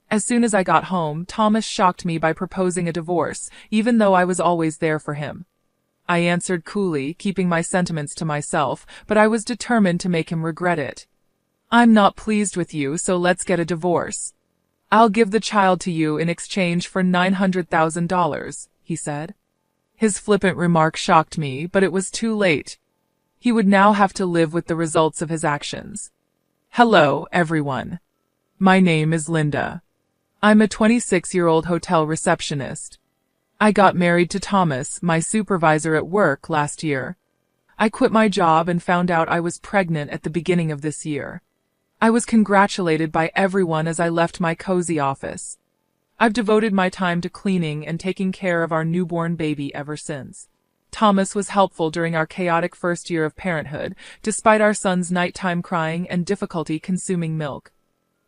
As soon as I got home, Thomas shocked me by proposing a divorce, even though I was always there for him. I answered coolly, keeping my sentiments to myself, but I was determined to make him regret it. I'm not pleased with you, so let's get a divorce. I'll give the child to you in exchange for $900,000, he said. His flippant remark shocked me, but it was too late. He would now have to live with the results of his actions. Hello, everyone. My name is Linda. I'm a 26-year-old hotel receptionist. I got married to Thomas, my supervisor at work, last year. I quit my job and found out I was pregnant at the beginning of this year. I was congratulated by everyone as I left my cozy office. I've devoted my time to cleaning and taking care of our newborn baby ever since. Thomas was helpful during our chaotic first year of parenthood, despite our son's nighttime crying and difficulty consuming milk.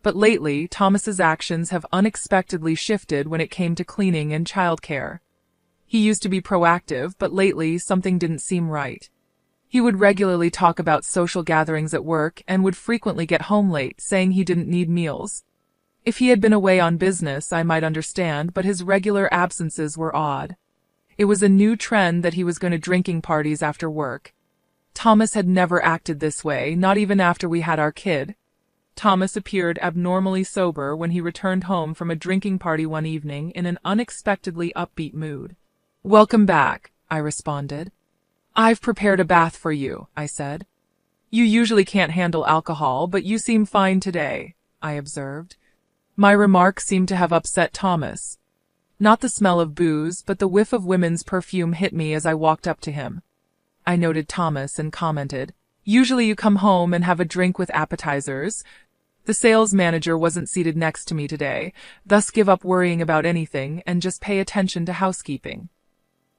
But lately, Thomas's actions have unexpectedly shifted when it came to cleaning and childcare. He used to be proactive, but lately something didn't seem right. He would regularly talk about social gatherings at work and would frequently get home late, saying he didn't need meals. If he had been away on business, I might understand, but his regular absences were odd. It was a new trend that he was going to drinking parties after work. Thomas had never acted this way, not even after we had our kid. Thomas appeared abnormally sober when he returned home from a drinking party one evening in an unexpectedly upbeat mood. Welcome back, I responded. I've prepared a bath for you, I said. You usually can't handle alcohol, but you seem fine today, I observed. My remark seemed to have upset Thomas. Not the smell of booze, but the whiff of women's perfume hit me as I walked up to him. I noted Thomas and commented, Usually you come home and have a drink with appetizers. The sales manager wasn't seated next to me today, thus give up worrying about anything and just pay attention to housekeeping.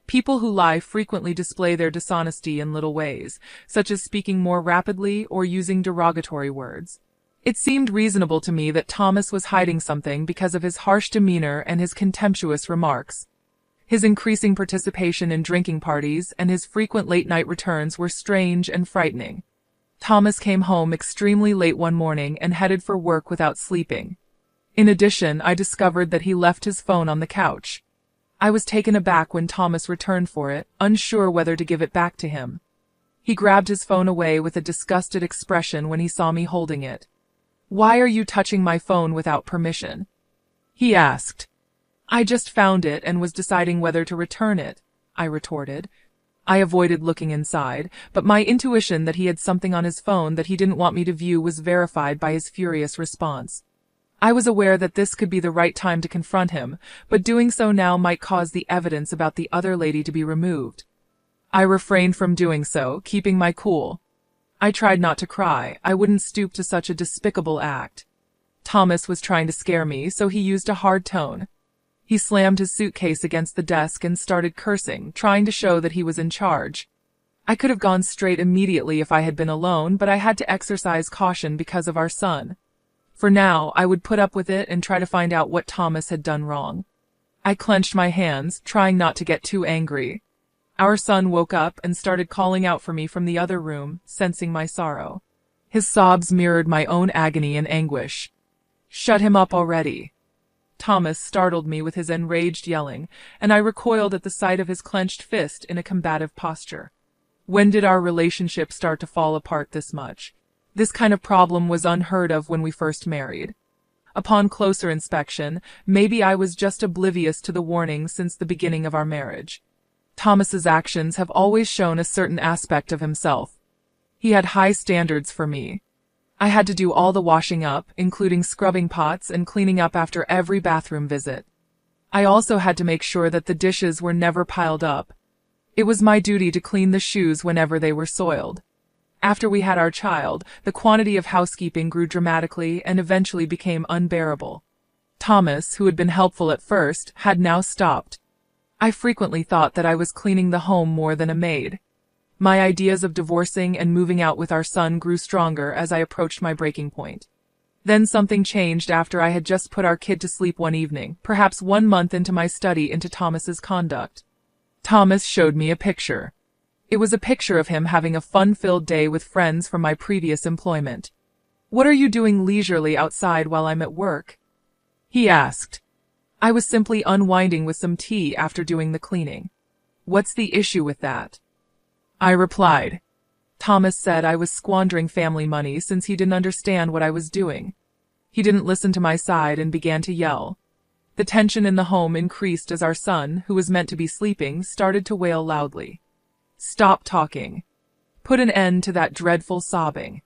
People who lie frequently display their dishonesty in little ways, such as speaking more rapidly or using derogatory words. It seemed reasonable to me that Thomas was hiding something because of his harsh demeanor and his contemptuous remarks. His increasing participation in drinking parties and his frequent late-night returns were strange and frightening. Thomas came home extremely late one morning and headed for work without sleeping. In addition, I discovered that he left his phone on the couch. I was taken aback when Thomas returned for it, unsure whether to give it back to him. He grabbed his phone away with a disgusted expression when he saw me holding it. Why are you touching my phone without permission? He asked. I just found it and was deciding whether to return it, I retorted. I avoided looking inside, but my intuition that he had something on his phone that he didn't want me to view was verified by his furious response. I was aware that this could be the right time to confront him, but doing so now might cause the evidence about the other lady to be removed. I refrained from doing so, keeping my cool. I tried not to cry. I wouldn't stoop to such a despicable act. Thomas was trying to scare me, so he used a hard tone. He slammed his suitcase against the desk and started cursing, trying to show that he was in charge. I could have gone straight immediately if I had been alone, but I had to exercise caution because of our son. For now, I would put up with it and try to find out what Thomas had done wrong. I clenched my hands, trying not to get too angry. Our son woke up and started calling out for me from the other room, sensing my sorrow. His sobs mirrored my own agony and anguish. Shut him up already. Thomas startled me with his enraged yelling, and I recoiled at the sight of his clenched fist in a combative posture. When did our relationship start to fall apart this much? This kind of problem was unheard of when we first married. Upon closer inspection, maybe I was just oblivious to the warnings since the beginning of our marriage. Thomas's actions have always shown a certain aspect of himself. He had high standards for me. I had to do all the washing up, including scrubbing pots and cleaning up after every bathroom visit. I also had to make sure that the dishes were never piled up. It was my duty to clean the shoes whenever they were soiled. After we had our child, the quantity of housekeeping grew dramatically and eventually became unbearable. Thomas, who had been helpful at first, had now stopped. I frequently thought that I was cleaning the home more than a maid. My ideas of divorcing and moving out with our son grew stronger as I approached my breaking point. Then something changed after I had just put our kid to sleep one evening, perhaps 1 month into my study into Thomas's conduct. Thomas showed me a picture. It was a picture of him having a fun-filled day with friends from my previous employment. What are you doing leisurely outside while I'm at work? he asked. I was simply unwinding with some tea after doing the cleaning. What's the issue with that? I replied. Thomas said I was squandering family money since he didn't understand what I was doing. He didn't listen to my side and began to yell. The tension in the home increased as our son, who was meant to be sleeping, started to wail loudly. Stop talking. Put an end to that dreadful sobbing.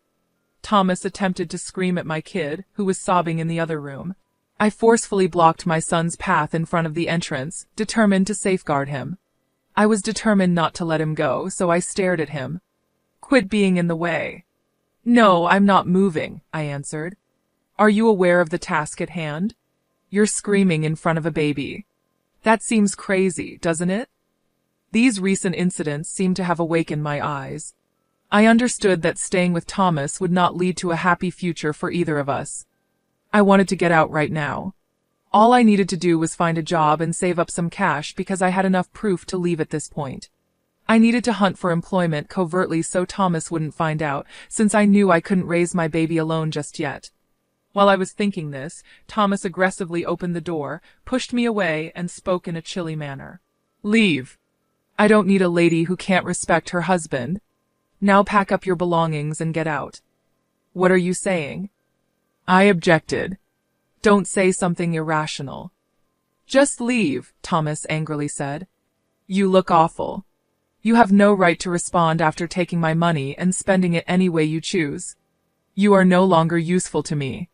Thomas attempted to scream at my kid, who was sobbing in the other room. I forcefully blocked my son's path in front of the entrance, determined to safeguard him. I was determined not to let him go, so I stared at him. Quit being in the way. No, I'm not moving, I answered. Are you aware of the task at hand? You're screaming in front of a baby. That seems crazy, doesn't it? These recent incidents seem to have awakened my eyes. I understood that staying with Thomas would not lead to a happy future for either of us. I wanted to get out right now. All I needed to do was find a job and save up some cash because I had enough proof to leave at this point. I needed to hunt for employment covertly so Thomas wouldn't find out, since I knew I couldn't raise my baby alone just yet. While I was thinking this, Thomas aggressively opened the door, pushed me away, and spoke in a chilly manner. Leave. I don't need a lady who can't respect her husband. Now pack up your belongings and get out. What are you saying? I objected. Don't say something irrational. Just leave, Thomas angrily said. You look awful. You have no right to respond after taking my money and spending it any way you choose. You are no longer useful to me.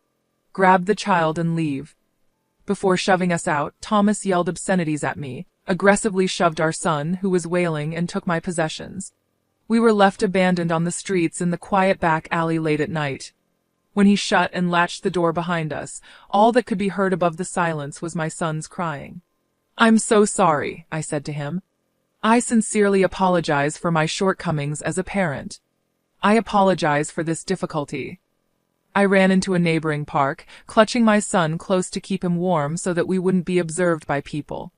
Grab the child and leave. Before shoving us out, Thomas yelled obscenities at me, aggressively shoved our son, who was wailing, and took my possessions. We were left abandoned on the streets in the quiet back alley late at night. When he shut and latched the door behind us, all that could be heard above the silence was my son's crying. I'm so sorry, I said to him. I sincerely apologize for my shortcomings as a parent. I apologize for this difficulty. I ran into a neighboring park, clutching my son close to keep him warm so that we wouldn't be observed by people.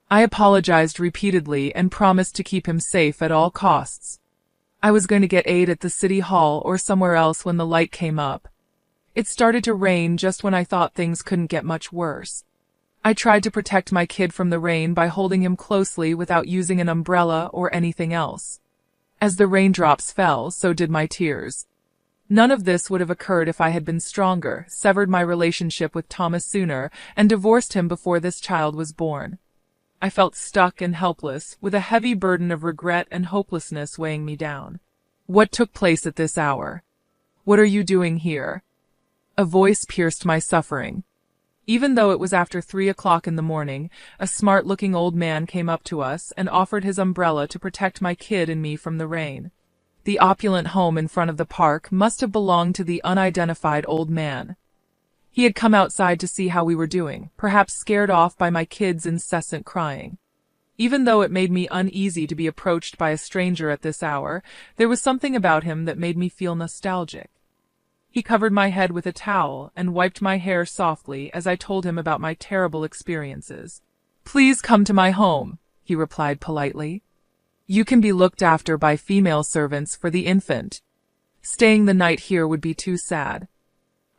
I apologized repeatedly and promised to keep him safe at all costs. I was going to get aid at the city hall or somewhere else when the light came up. It started to rain just when I thought things couldn't get much worse. I tried to protect my kid from the rain by holding him closely without using an umbrella or anything else. As the raindrops fell, so did my tears. None of this would have occurred if I had been stronger, severed my relationship with Thomas sooner, and divorced him before this child was born. I felt stuck and helpless, with a heavy burden of regret and hopelessness weighing me down. What took place at this hour? What are you doing here? A voice pierced my suffering. Even though it was after 3 o'clock in the morning, a smart-looking old man came up to us and offered his umbrella to protect my kid and me from the rain. The opulent home in front of the park must have belonged to the unidentified old man. He had come outside to see how we were doing, perhaps scared off by my kid's incessant crying. Even though it made me uneasy to be approached by a stranger at this hour, there was something about him that made me feel nostalgic. He covered my head with a towel and wiped my hair softly as I told him about my terrible experiences. Please come to my home, he replied politely. You can be looked after by female servants for the infant. Staying the night here would be too sad.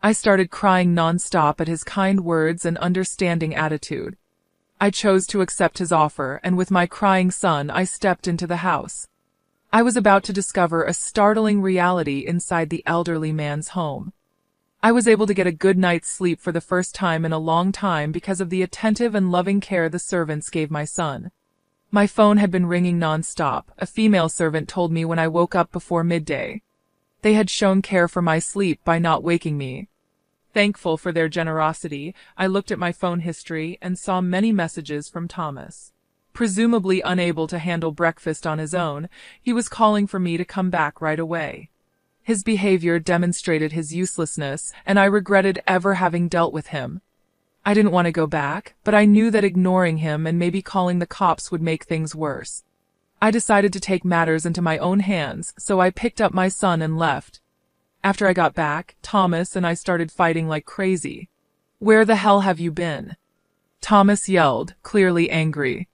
I started crying non-stop at his kind words and understanding attitude. I chose to accept his offer, and with my crying son, I stepped into the house. I was about to discover a startling reality inside the elderly man's home. I was able to get a good night's sleep for the first time in a long time because of the attentive and loving care the servants gave my son. My phone had been ringing non-stop, a female servant told me when I woke up before midday. They had shown care for my sleep by not waking me. Thankful for their generosity, I looked at my phone history and saw many messages from Thomas. Presumably unable to handle breakfast on his own, he was calling for me to come back right away. His behavior demonstrated his uselessness, and I regretted ever having dealt with him. I didn't want to go back, but I knew that ignoring him and maybe calling the cops would make things worse. I decided to take matters into my own hands, so I picked up my son and left. After I got back, Thomas and I started fighting like crazy. Where the hell have you been? Thomas yelled, clearly angry.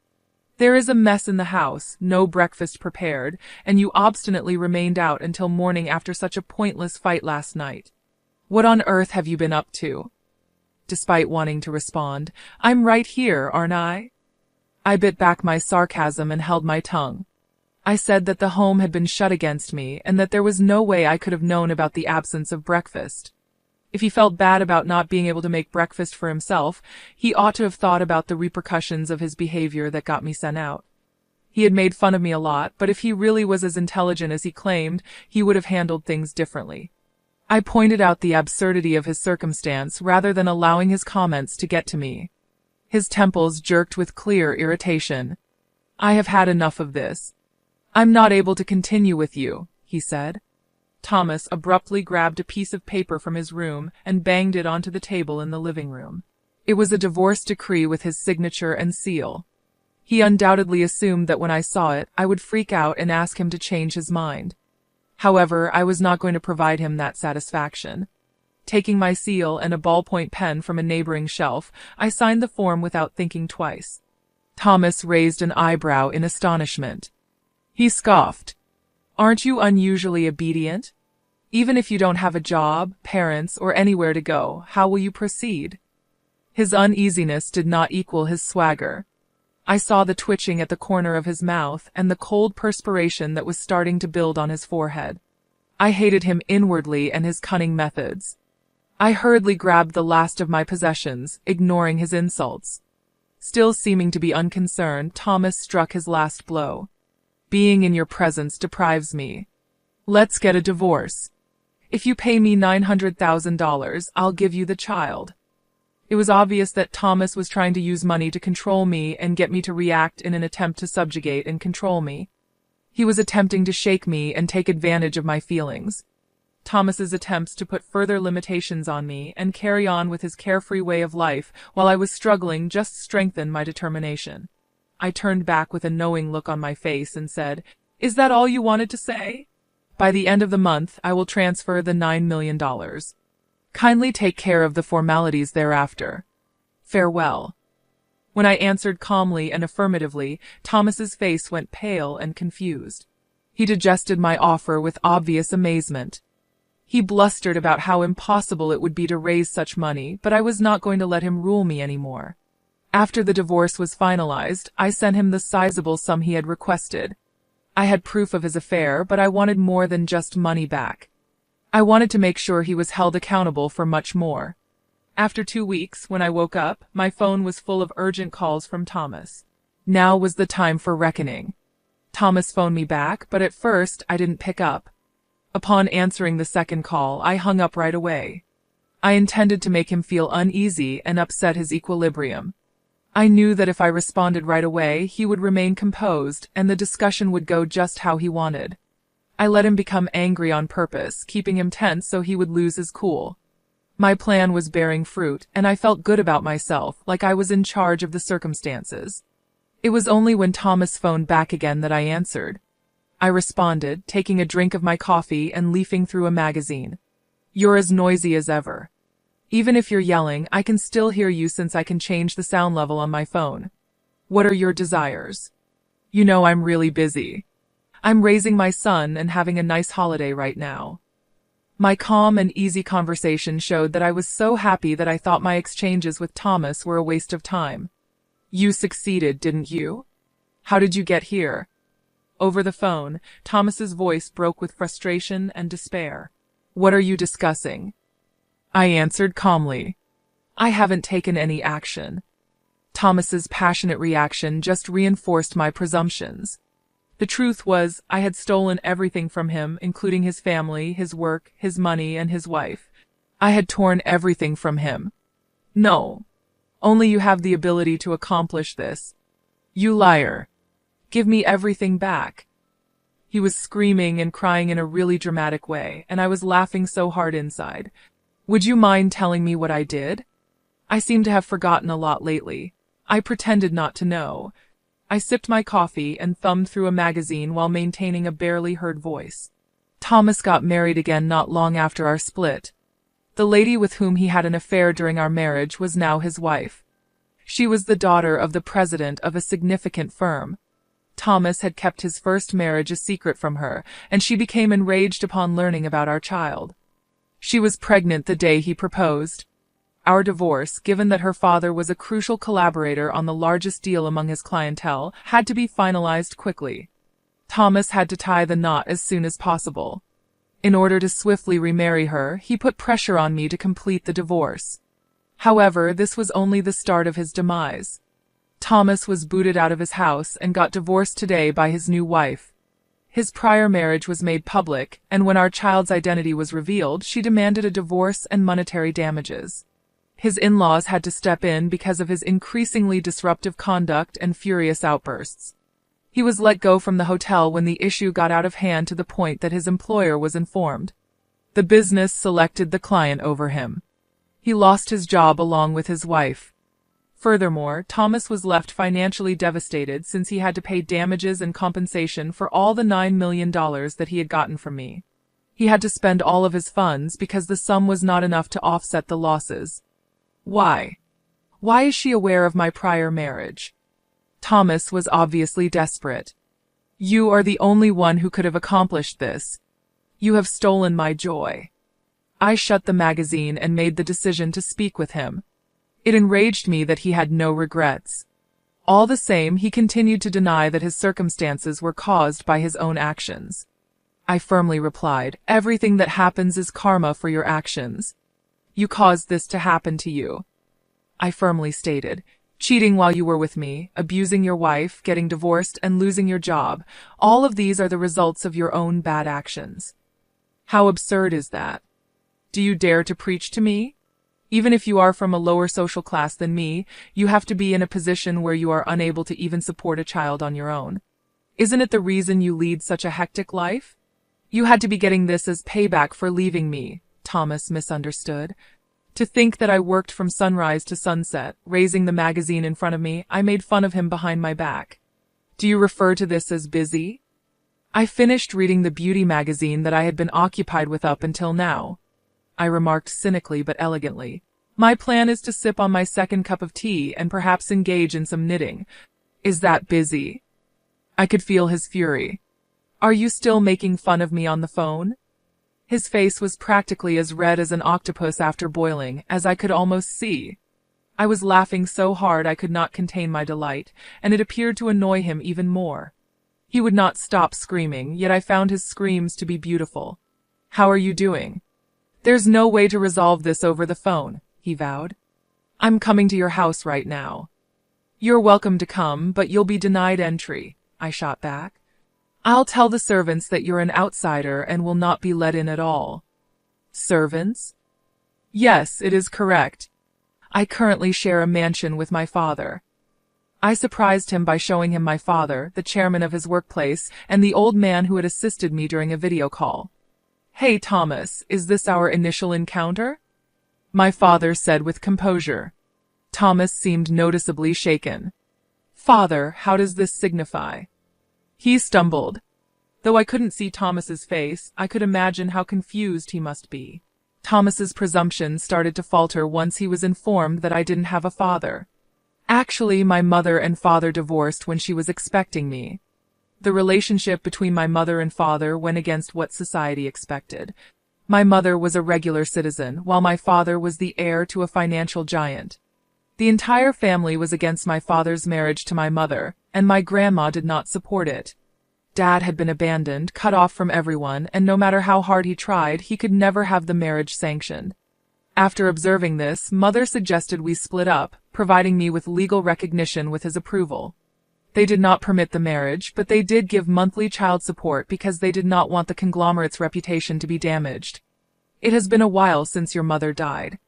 There is a mess in the house, no breakfast prepared, and you obstinately remained out until morning after such a pointless fight last night. What on earth have you been up to? despite wanting to respond. I'm right here, aren't I? I bit back my sarcasm and held my tongue. I said that the home had been shut against me and that there was no way I could have known about the absence of breakfast. If he felt bad about not being able to make breakfast for himself, he ought to have thought about the repercussions of his behavior that got me sent out. He had made fun of me a lot, but if he really was as intelligent as he claimed, he would have handled things differently. I pointed out the absurdity of his circumstance rather than allowing his comments to get to me. His temples jerked with clear irritation. I have had enough of this. I'm not able to continue with you, he said. Thomas abruptly grabbed a piece of paper from his room and banged it onto the table in the living room. It was a divorce decree with his signature and seal. He undoubtedly assumed that when I saw it, I would freak out and ask him to change his mind. However, I was not going to provide him that satisfaction. Taking my seal and a ballpoint pen from a neighboring shelf, I signed the form without thinking twice. Thomas raised an eyebrow in astonishment. He scoffed. Aren't you unusually obedient? Even if you don't have a job, parents, or anywhere to go, how will you proceed? His uneasiness did not equal his swagger. I saw the twitching at the corner of his mouth and the cold perspiration that was starting to build on his forehead. I hated him inwardly and his cunning methods. I hurriedly grabbed the last of my possessions, ignoring his insults. Still seeming to be unconcerned, Thomas struck his last blow. Being in your presence deprives me. Let's get a divorce. If you pay me $900,000, I'll give you the child. It was obvious that Thomas was trying to use money to control me and get me to react in an attempt to subjugate and control me. He was attempting to shake me and take advantage of my feelings. Thomas's attempts to put further limitations on me and carry on with his carefree way of life while I was struggling just strengthened my determination. I turned back with a knowing look on my face and said, "Is that all you wanted to say? By the end of the month, I will transfer the $9 million. Kindly take care of the formalities thereafter. Farewell." When I answered calmly and affirmatively, Thomas's face went pale and confused. He digested my offer with obvious amazement. He blustered about how impossible it would be to raise such money, but I was not going to let him rule me anymore. After the divorce was finalized, I sent him the sizable sum he had requested. I had proof of his affair, but I wanted more than just money back. I wanted to make sure he was held accountable for much more. After 2 weeks, when I woke up, my phone was full of urgent calls from Thomas. Now was the time for reckoning. Thomas phoned me back, but at first I didn't pick up. Upon answering the second call, I hung up right away. I intended to make him feel uneasy and upset his equilibrium. I knew that if I responded right away, he would remain composed and the discussion would go just how he wanted. I let him become angry on purpose, keeping him tense so he would lose his cool. My plan was bearing fruit, and I felt good about myself, like I was in charge of the circumstances. It was only when Thomas phoned back again that I answered. I responded, taking a drink of my coffee and leafing through a magazine. "You're as noisy as ever. Even if you're yelling, I can still hear you since I can change the sound level on my phone. What are your desires? You know I'm really busy. I'm raising my son and having a nice holiday right now." My calm and easy conversation showed that I was so happy that I thought my exchanges with Thomas were a waste of time. "You succeeded, didn't you? How did you get here?" Over the phone, Thomas's voice broke with frustration and despair. "What are you discussing?" I answered calmly. "I haven't taken any action." Thomas's passionate reaction just reinforced my presumptions. The truth was, I had stolen everything from him, including his family, his work, his money, and his wife. I had torn everything from him. "No. Only you have the ability to accomplish this. You liar. Give me everything back." He was screaming and crying in a really dramatic way, and I was laughing so hard inside. "Would you mind telling me what I did? I seem to have forgotten a lot lately." I pretended not to know. I sipped my coffee and thumbed through a magazine while maintaining a barely heard voice. Thomas got married again not long after our split. The lady with whom he had an affair during our marriage was now his wife. She was the daughter of the president of a significant firm. Thomas had kept his first marriage a secret from her, and she became enraged upon learning about our child. She was pregnant the day he proposed. Our divorce, given that her father was a crucial collaborator on the largest deal among his clientele, had to be finalized quickly. Thomas had to tie the knot as soon as possible. In order to swiftly remarry her, he put pressure on me to complete the divorce. However, this was only the start of his demise. Thomas was booted out of his house and got divorced today by his new wife. His prior marriage was made public, and when our child's identity was revealed, she demanded a divorce and monetary damages. His in-laws had to step in because of his increasingly disruptive conduct and furious outbursts. He was let go from the hotel when the issue got out of hand to the point that his employer was informed. The business selected the client over him. He lost his job along with his wife. Furthermore, Thomas was left financially devastated since he had to pay damages and compensation for all the $9 million that he had gotten from me. He had to spend all of his funds because the sum was not enough to offset the losses. Why? Why is she aware of my prior marriage? Thomas was obviously desperate. You are the only one who could have accomplished this. You have stolen my joy. I shut the magazine and made the decision to speak with him. It enraged me that he had no regrets. All the same, he continued to deny that his circumstances were caused by his own actions. I firmly replied, everything that happens is karma for your actions. You caused this to happen to you. I firmly stated, cheating while you were with me, abusing your wife, getting divorced, and losing your job, all of these are the results of your own bad actions. How absurd is that? Do you dare to preach to me? Even if you are from a lower social class than me, you have to be in a position where you are unable to even support a child on your own. Isn't it the reason you lead such a hectic life? You had to be getting this as payback for leaving me, Thomas misunderstood. To think that I worked from sunrise to sunset, raising the magazine in front of me, I made fun of him behind my back. Do you refer to this as busy? I finished reading the beauty magazine that I had been occupied with up until now. I remarked cynically but elegantly. My plan is to sip on my second cup of tea and perhaps engage in some knitting. Is that busy? I could feel his fury. Are you still making fun of me on the phone? His face was practically as red as an octopus after boiling, as I could almost see. I was laughing so hard I could not contain my delight, and it appeared to annoy him even more. He would not stop screaming, yet I found his screams to be beautiful. How are you doing? There's no way to resolve this over the phone, he vowed. I'm coming to your house right now. You're welcome to come, but you'll be denied entry, I shot back. I'll tell the servants that you're an outsider and will not be let in at all. Servants? Yes, it is correct. I currently share a mansion with my father. I surprised him by showing him my father, the chairman of his workplace, and the old man who had assisted me during a video call. Hey, Thomas, is this our initial encounter? My father said with composure. Thomas seemed noticeably shaken. Father, how does this signify? He stumbled. Though I couldn't see Thomas's face, I could imagine how confused he must be. Thomas's presumption started to falter once he was informed that I didn't have a father. Actually, my mother and father divorced when she was expecting me. The relationship between my mother and father went against what society expected. My mother was a regular citizen, while my father was the heir to a financial giant. The entire family was against my father's marriage to my mother, and my grandma did not support it. Dad had been abandoned, cut off from everyone, and no matter how hard he tried, he could never have the marriage sanctioned. After observing this, Mother suggested we split up, providing me with legal recognition with his approval. They did not permit the marriage, but they did give monthly child support because they did not want the conglomerate's reputation to be damaged. It has been a while since your mother died.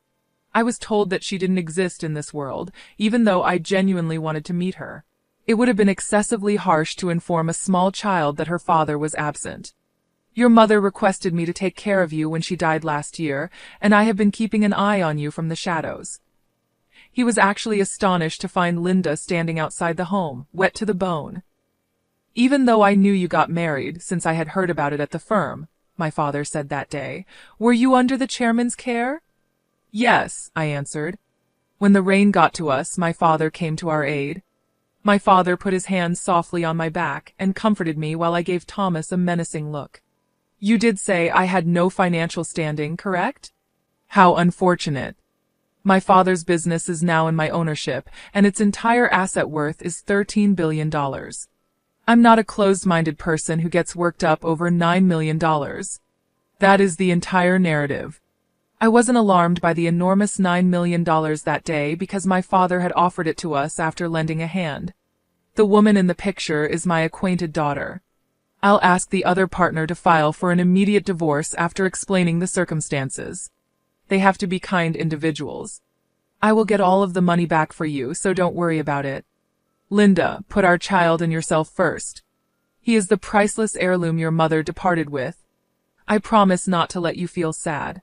I was told that she didn't exist in this world, even though I genuinely wanted to meet her. It would have been excessively harsh to inform a small child that her father was absent. Your mother requested me to take care of you when she died last year, and I have been keeping an eye on you from the shadows. He was actually astonished to find Linda standing outside the home, wet to the bone. Even though I knew you got married, since I had heard about it at the firm, my father said that day, were you under the chairman's care? Yes, I answered. When the rain got to us, my father came to our aid. My father put his hands softly on my back and comforted me while I gave Thomas a menacing look. You did say I had no financial standing, correct? How unfortunate. My father's business is now in my ownership, and its entire asset worth is $13 billion. I'm not a closed-minded person who gets worked up over $9 million. That is the entire narrative. I wasn't alarmed by the enormous $9 million that day because my father had offered it to us after lending a hand. The woman in the picture is my acquainted daughter. I'll ask the other partner to file for an immediate divorce after explaining the circumstances. They have to be kind individuals. I will get all of the money back for you, so don't worry about it. Linda, put our child and yourself first. He is the priceless heirloom your mother departed with. I promise not to let you feel sad.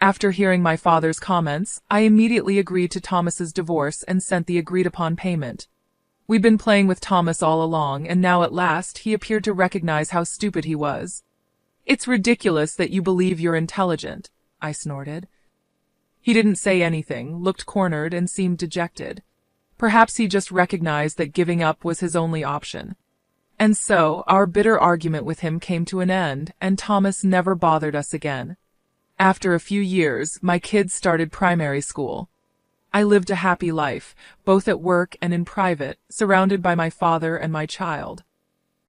After hearing my father's comments, I immediately agreed to Thomas's divorce and sent the agreed-upon payment. We'd been playing with Thomas all along, and now at last he appeared to recognize how stupid he was. It's ridiculous that you believe you're intelligent, I snorted. He didn't say anything, looked cornered, and seemed dejected. Perhaps he just recognized that giving up was his only option. And so, our bitter argument with him came to an end, and Thomas never bothered us again. After a few years, my kids started primary school. I lived a happy life, both at work and in private, surrounded by my father and my child.